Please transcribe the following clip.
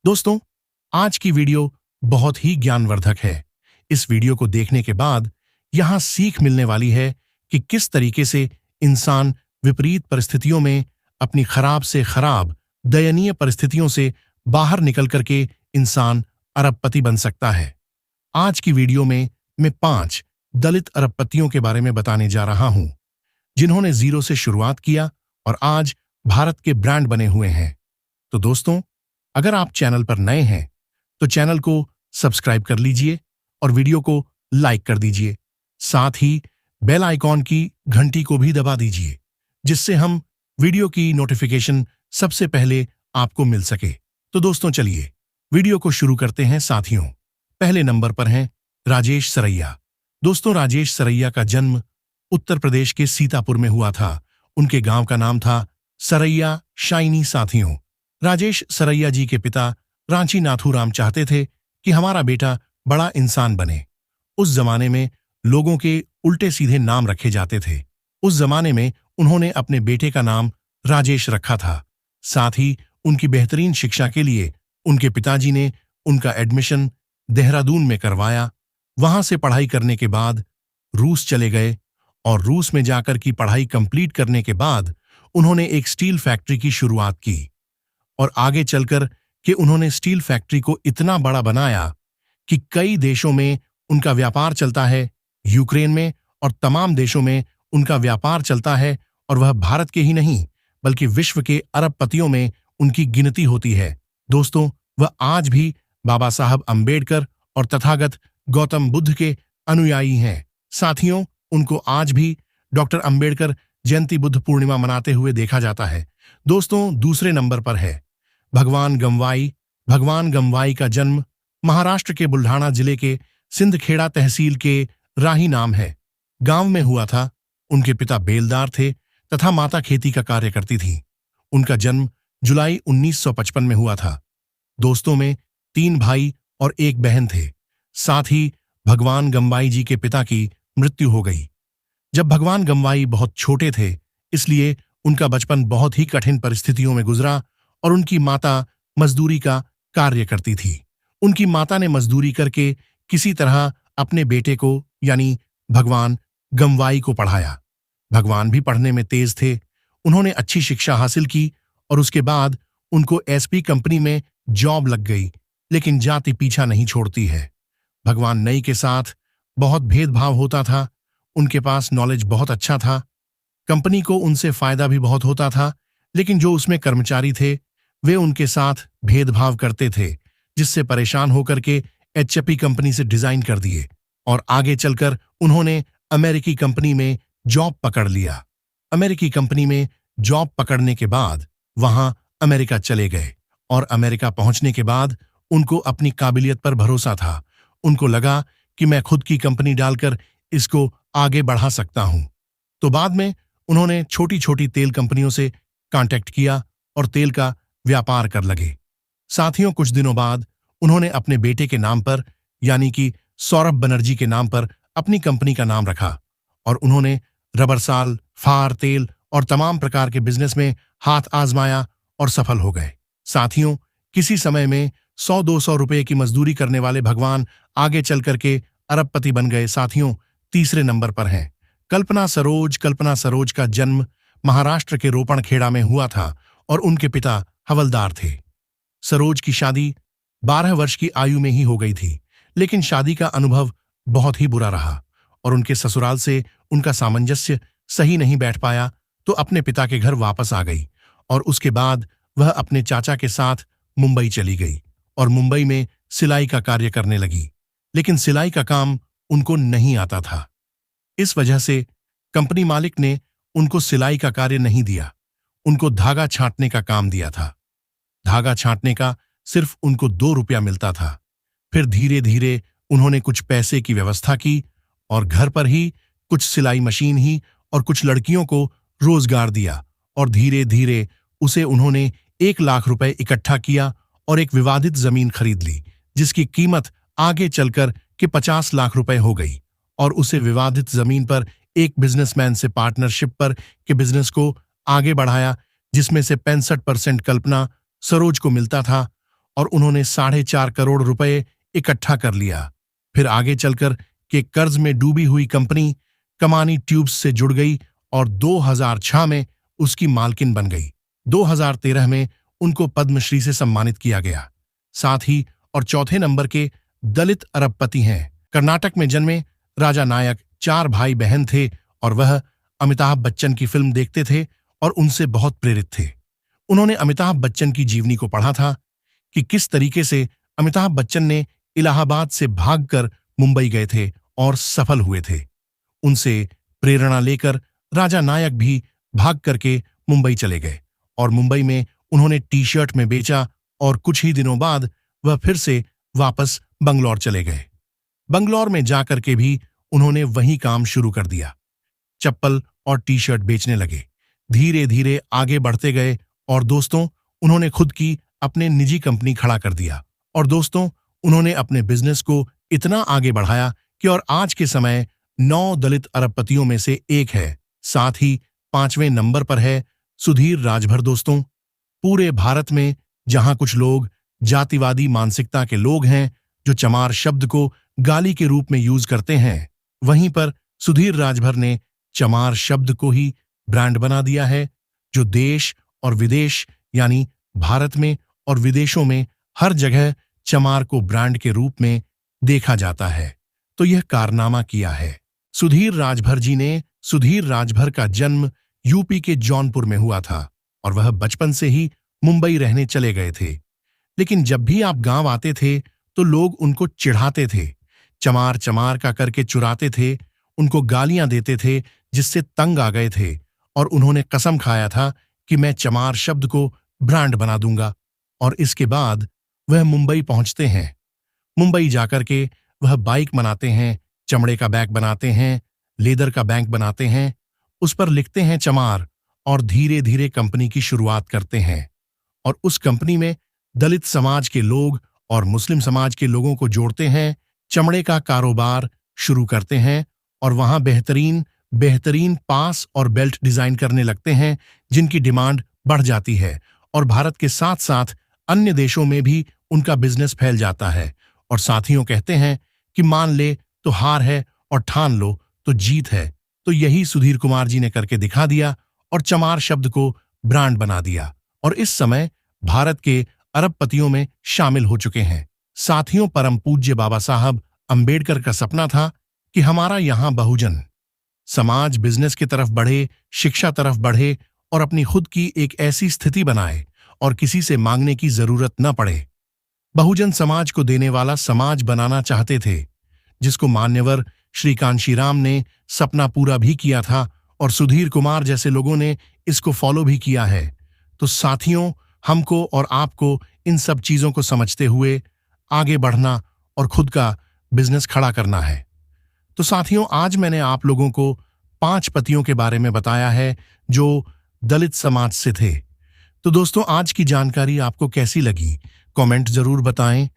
दोस्तों, आज की वीडियो बहुत ही ज्ञानवर्धक है। इस वीडियो को देखने के बाद यहां सीख मिलने वाली है कि किस तरीके से इंसान विपरीत परिस्थितियों में अपनी खराब से खराब दयनीय परिस्थितियों से बाहर निकल करके इंसान अरबपति बन सकता है। आज की वीडियो में मैं 5 दलित अरबपतियों के बारे में बताने जा रहा हूं, जिन्होंने जीरो से शुरुआत किया और आज भारत के ब्रांड बने हुए हैं। तो दोस्तों, अगर आप चैनल पर नए हैं तो चैनल को सब्सक्राइब कर लीजिए और वीडियो को लाइक कर दीजिए। साथ ही बेल आइकॉन की घंटी को भी दबा दीजिए, जिससे हम वीडियो की नोटिफिकेशन सबसे पहले आपको मिल सके। तो दोस्तों, चलिए वीडियो को शुरू करते हैं। साथियों, पहले नंबर पर हैं राजेश सरैया। दोस्तों, राजेश सरैया का जन्म उत्तर प्रदेश के सीतापुर में हुआ था। उनके गांव का नाम था सरैया शाइनी। साथियों, राजेश सरैया जी के पिता रांची नाथूराम चाहते थे कि हमारा बेटा बड़ा इंसान बने। उस जमाने में लोगों के उल्टे सीधे नाम रखे जाते थे। उस जमाने में उन्होंने अपने बेटे का नाम राजेश रखा था। साथ ही उनकी बेहतरीन शिक्षा के लिए उनके पिताजी ने उनका एडमिशन देहरादून में करवाया। वहां से पढ़ाई करने के बाद रूस चले गए और रूस में जाकर की पढ़ाई कंप्लीट करने के बाद उन्होंने एक स्टील फैक्ट्री की शुरुआत की और आगे चलकर कि उन्होंने स्टील फैक्ट्री को इतना बड़ा बनाया कि कई देशों में उनका व्यापार चलता है। यूक्रेन में और तमाम देशों में उनका व्यापार चलता है और वह भारत के ही नहीं बल्कि विश्व के अरबपतियों में उनकी गिनती होती है। दोस्तों, वह आज भी बाबा साहब अंबेडकर और तथागत गौतम बुद्ध के अनुयायी हैं। साथियों, उनको आज भी डॉक्टर अंबेडकर जयंती बुद्ध पूर्णिमा मनाते हुए देखा जाता है। दोस्तों, दूसरे नंबर पर है भगवान गमवाई। भगवान गमवाई का जन्म महाराष्ट्र के बुल्ढाना जिले के सिंदखेड़ा तहसील के राही नाम है गांव में हुआ था। उनके पिता बेलदार थे तथा माता खेती का कार्य करती थी। उनका जन्म जुलाई 1955 में हुआ था। दोस्तों में 3 भाई और 1 बहन थे। साथ ही भगवान गमवाई जी के पिता की मृत्यु हो गई जब भगवान गमवाई बहुत छोटे थे, इसलिए उनका बचपन बहुत ही कठिन परिस्थितियों में गुजरा और उनकी माता मजदूरी का कार्य करती थी। उनकी माता ने मजदूरी करके किसी तरह अपने बेटे को यानी भगवान गमवाई को पढ़ाया। भगवान भी पढ़ने में तेज थे। उन्होंने अच्छी शिक्षा हासिल की और उसके बाद उनको एसपी कंपनी में जॉब लग गई। लेकिन जाति पीछा नहीं छोड़ती है। भगवान नई के साथ बहुत भेदभाव होता था। उनके पास नॉलेज बहुत अच्छा था। कंपनी को उनसे फायदा भी बहुत होता था, लेकिन जो उसमें कर्मचारी थे वे उनके साथ भेदभाव करते थे, जिससे परेशान होकर के एचपी कंपनी से डिजाइन कर दिए और आगे चलकर उन्होंने अमेरिकी कंपनी में जॉब पकड़ लिया। अमेरिकी कंपनी में जॉब पकड़ने के बाद वहां अमेरिका चले गए और अमेरिका पहुंचने के बाद उनको अपनी काबिलियत पर भरोसा था। उनको लगा कि मैं खुद की कंपनी डालकर इसको आगे बढ़ा सकता हूं। तो बाद में उन्होंने छोटी छोटी तेल कंपनियों से कांटेक्ट किया और तेल का व्यापार कर लगे। साथियों, कुछ दिनों बाद उन्होंने अपने बेटे के नाम पर यानी कि सौरभ बनर्जी के नाम पर अपनी कंपनी का नाम रखा और उन्होंने रबरसाल, फार, तेल और तमाम प्रकार के बिजनेस में हाथ आजमाया और सफल हो गए। साथियों, किसी समय में 100-200 रुपए की मजदूरी करने वाले भगवान आगे चल करके अरबपति बन गए। साथियों, तीसरे नंबर पर हैं कल्पना सरोज। कल्पना सरोज का जन्म महाराष्ट्र के रोपणखेड़ा में हुआ था और उनके पिता हवलदार थे। सरोज की शादी 12 वर्ष की आयु में ही हो गई थी, लेकिन शादी का अनुभव बहुत ही बुरा रहा और उनके ससुराल से उनका सामंजस्य सही नहीं बैठ पाया, तो अपने पिता के घर वापस आ गई और उसके बाद वह अपने चाचा के साथ मुंबई चली गई और मुंबई में सिलाई का कार्य करने लगी। लेकिन सिलाई का काम उनको नहीं आता था। इस वजह से कंपनी मालिक ने उनको सिलाई का कार्य नहीं दिया, उनको धागा छांटने का काम दिया था। धागा छांटने का सिर्फ उनको 2 रुपया मिलता था। फिर धीरे धीरे उन्होंने कुछ पैसे की व्यवस्था की और घर पर ही कुछ सिलाई मशीन ही और कुछ लड़कियों को रोजगार दिया और धीरे धीरे उसे उन्होंने 1 लाख रुपए इकट्ठा किया और एक विवादित जमीन खरीद ली, जिसकी कीमत आगे चलकर के 50 लाख रुपए हो गई और उसे विवादित जमीन पर एक बिजनेसमैन से पार्टनरशिप पर के बिजनेस को आगे बढ़ाया, जिसमें से 65% कल्पना सरोज को मिलता था और उन्होंने 4.5 करोड़ रुपए इकट्ठा कर लिया। फिर आगे चलकर के कर्ज में डूबी हुई कंपनी कमानी ट्यूब्स से जुड़ गई और 2006 में उसकी मालकिन बन गई। 2013 में उनको पद्मश्री से सम्मानित किया गया। साथ ही और चौथे नंबर के दलित अरबपति हैं। कर्नाटक में जन्मे राजा नायक 4 भाई बहन थे और वह अमिताभ बच्चन की फिल्म देखते थे और उनसे बहुत प्रेरित थे। उन्होंने अमिताभ बच्चन की जीवनी को पढ़ा था कि किस तरीके से अमिताभ बच्चन ने इलाहाबाद से भागकर मुंबई गए थे और सफल हुए थे। उनसे प्रेरणा लेकर राजा नायक भी भाग करके मुंबई चले गए और मुंबई में उन्होंने टी-शर्ट में बेचा और कुछ ही दिनों बाद वह फिर से वापस बंगलौर चले गए। बंगलौर में जाकर के भी उन्होंने वही काम शुरू कर दिया। चप्पल और टी-शर्ट बेचने लगे। धीरे धीरे आगे बढ़ते गए और दोस्तों उन्होंने खुद की अपने निजी कंपनी खड़ा कर दिया और दोस्तों उन्होंने अपने बिजनेस को इतना आगे बढ़ाया कि और आज के समय 9 दलित अरबपतियों में से एक है। साथ ही 5वें नंबर पर है सुधीर राजभर। दोस्तों पूरे भारत में जहां कुछ लोग जातिवादी मानसिकता के लोग हैं जो चमार शब्द को गाली के रूप में यूज करते हैं, वहीं पर सुधीर राजभर ने चमार शब्द को ही ब्रांड बना दिया है जो देश और विदेश यानी भारत में और विदेशों में हर जगह चमार को ब्रांड के रूप में देखा जाता है। तो यह कारनामा किया है। सुधीर राजभर जी ने सुधीर राजभर का जन्म यूपी के जौनपुर में हुआ था और वह बचपन से ही मुंबई रहने चले गए थे। लेकिन जब भी आप गांव आते थे तो लोग उनको चिढ़ाते थे, चमार चमार का करके चुराते थे, उनको गालियां देते थे, जिससे तंग आ गए थे और उन्होंने कसम खाया था कि मैं चमार शब्द को ब्रांड बना दूंगा। और इसके बाद वह मुंबई पहुंचते हैं। मुंबई जाकर के वह बाइक बनाते हैं, चमड़े का बैग बनाते हैं, लेदर का बैग बनाते हैं, उस पर लिखते हैं चमार और धीरे धीरे कंपनी की शुरुआत करते हैं। और उस कंपनी में दलित समाज के लोग और मुस्लिम समाज के लोगों को जोड़ते हैं, चमड़े का कारोबार शुरू करते हैं और वहां बेहतरीन बेहतरीन पास और बेल्ट डिजाइन करने लगते हैं जिनकी डिमांड बढ़ जाती है और भारत के साथ साथ अन्य देशों में भी उनका बिजनेस फैल जाता है। और साथियों कहते हैं कि मान ले तो हार है और ठान लो तो जीत है। तो यही सुधीर कुमार जी ने करके दिखा दिया और चमार शब्द को ब्रांड बना दिया और इस समय भारत के अरबपतियों में शामिल हो चुके हैं। साथियों परम पूज्य बाबा साहब अंबेडकर का सपना था कि हमारा यहां बहुजन समाज बिजनेस की तरफ बढ़े, शिक्षा तरफ बढ़े और अपनी खुद की एक ऐसी स्थिति बनाए और किसी से मांगने की जरूरत न पड़े। बहुजन समाज को देने वाला समाज बनाना चाहते थे, जिसको मान्यवर श्री कांशीराम ने सपना पूरा भी किया था और सुधीर कुमार जैसे लोगों ने इसको फॉलो भी किया है। तो साथियों हमको और आपको इन सब चीजों को समझते हुए आगे बढ़ना और खुद का बिजनेस खड़ा करना है। तो साथियों आज मैंने आप लोगों को 5 पतियों के बारे में बताया है जो दलित समाज से थे। तो दोस्तों आज की जानकारी आपको कैसी लगी कमेंट जरूर बताएं।